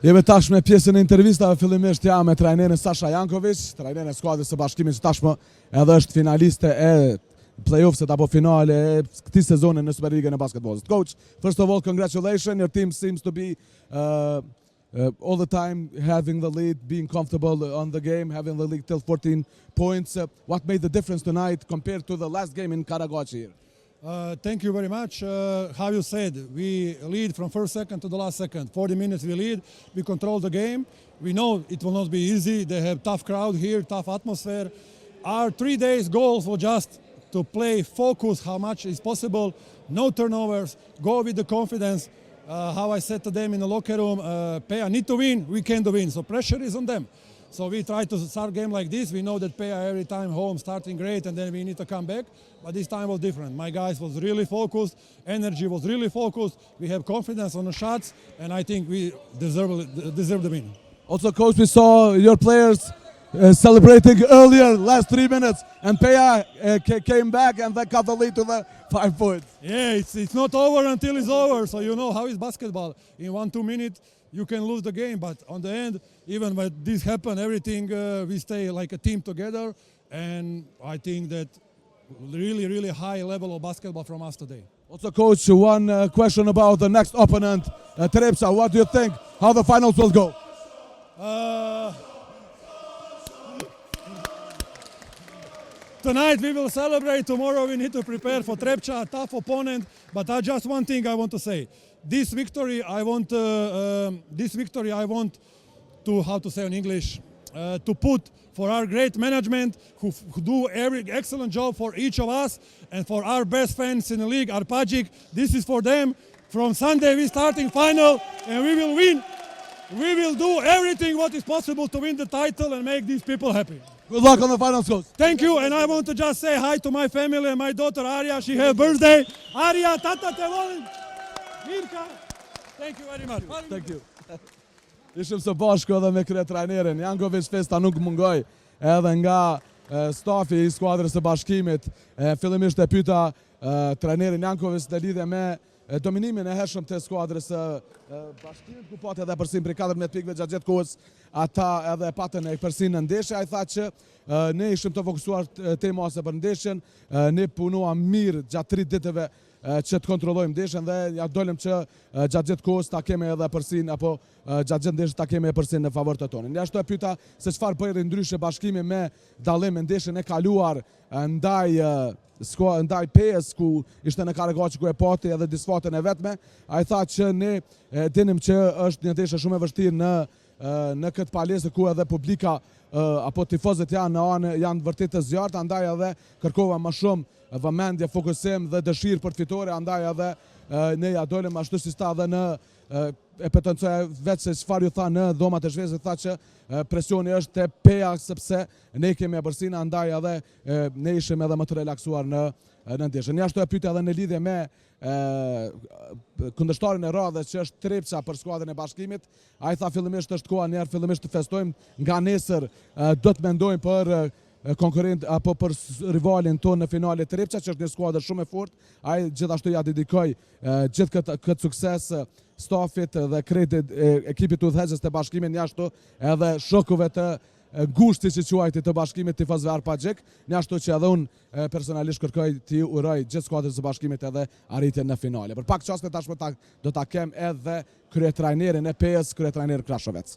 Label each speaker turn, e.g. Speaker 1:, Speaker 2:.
Speaker 1: Jemi tash me pjesën e intervistave, fillimisht jam me trajnerin Sasha Jankovic, trajnerin e skuadrës së Bashkimit që tashmë edhe është finaliste e play-offsit apo finale e këtij sezoni në Superligën e basketbollit. Coach, first of all, congratulations. Your team seems to be all the time having the lead, being comfortable on the game, having the lead till 14 points. What made the difference tonight compared to the last game in Karagoci here?
Speaker 2: Thank you very much. How you said, we lead from first second to the last second. 40 minutes we lead, we control the game. We know it will not be easy. They have tough crowd here, tough atmosphere. Our 3 days goals were just to play, focus how much is possible, no turnovers, go with the confidence. How I said to them in the locker room, Peja need to win, we can win. So pressure is on them. So we try to start game like this. We know that Peja every time home starting great and then we need to come back. But this time was different. My guys was really focused, energy was really focused. We have confidence on the shots and I think we deserve the win.
Speaker 1: Also, coach, we saw your players celebrating earlier, last 3 minutes, and Peja came back and they got the lead to the 5 points.
Speaker 2: Yeah, it's not over until it's over. So you know how is basketball. In 1-2 minutes, you can lose the game, but on the end, even when this happened, everything, we stay like a team together, and I think that really high level of basketball from us today.
Speaker 1: Also, coach, one question about the next opponent, Trepča. What do you think, how the finals will go?
Speaker 2: Tonight we will celebrate, tomorrow we need to prepare for Trepča, a tough opponent, but just one thing I want to say. This victory I want to, how to say in English, to put for our great management who do every excellent job for each of us and for our best fans in the league, Arpagic. This is for them. From Sunday we starting final and we will win. We will do everything what is possible to win the title and make these people happy.
Speaker 1: Good luck on the finals, coach.
Speaker 2: Thank you, and I want to just say hi to my family and my daughter Arya. She has birthday. Arya, tata te volim. Mirka. Thank you very much.
Speaker 1: Thank you. Ishim së bashku edhe me krye trajnerin. Jankovic festa nuk mungoj edhe nga stafi i skuadrës së Bashkimit. Fillimisht e pyeta trajnerin Jankovic në lidhje me dominimin e hershëm të skuadrës së Bashkimit, ku pati edhe përsin për 14 pikëve gjatë gjithë kohës, ata edhe patën e përsin në ndeshje. Ai tha që ne ishim të fokusuar te mase për ndeshjen, ne punuam mirë gjatë 3 ditëve që të kontrollojmë ndeshjen dhe ja dolëm që gjatë gjithë kohës ta kemi edhe përsin apo gjatë gjithë ndeshjes ta kemi përsin në favor të tonë. Ne ashtu e pyeta se çfarë bëri ndryshe Bashkimi me dallim me ndeshjen e kaluar ndaj Pejës ku ishte në Karagoci ku e pati edhe disfatën e vetme. Ai tha që ne dinim që është një ndeshje shumë e vështirë në këtë palesër ku edhe publika apo tifozët janë vërtet të zjarrt, andaj edhe kërkova më shumë vëmendje, fokusim dhe dëshirë për të fitore, andaj edhe ne ja dolëm ashtu si sta dhe në e potencoja vetë se çfarë ju tha në dhomat e zhvezës, tha që presioni është te Peja sepse ne kemi abërsinë, andaj edhe ne ishim edhe më të relaksuar në ndeshje. Ne ashtu e pyeta edhe në lidhje me kundërshtarin e radhës që është Trepča për skuadrën e Bashkimit. Ai tha fillimisht është koha njerë fillimisht të festojmë, nga nesër do të mendojmë për konkurrent apo për rivalin tonë në finale Trepča, që është një skuadër shumë e fortë. Ai gjithashtu ja dedikoi gjithë këtë sukses stafit dhe kreditë ekipit udhëheqës të Bashkimit, ashtu edhe shokëve të ngushtë që quajti të Bashkimit tifozëve Arpagic, ashtu që edhe unë personalisht kërkoj t'i uroj gjithë skuadrës së Bashkimit edhe arritjen në finale. Për pak çaste tashmë do ta kem edhe kryetrajnerin e Pejës, kryetrajner Krashovec.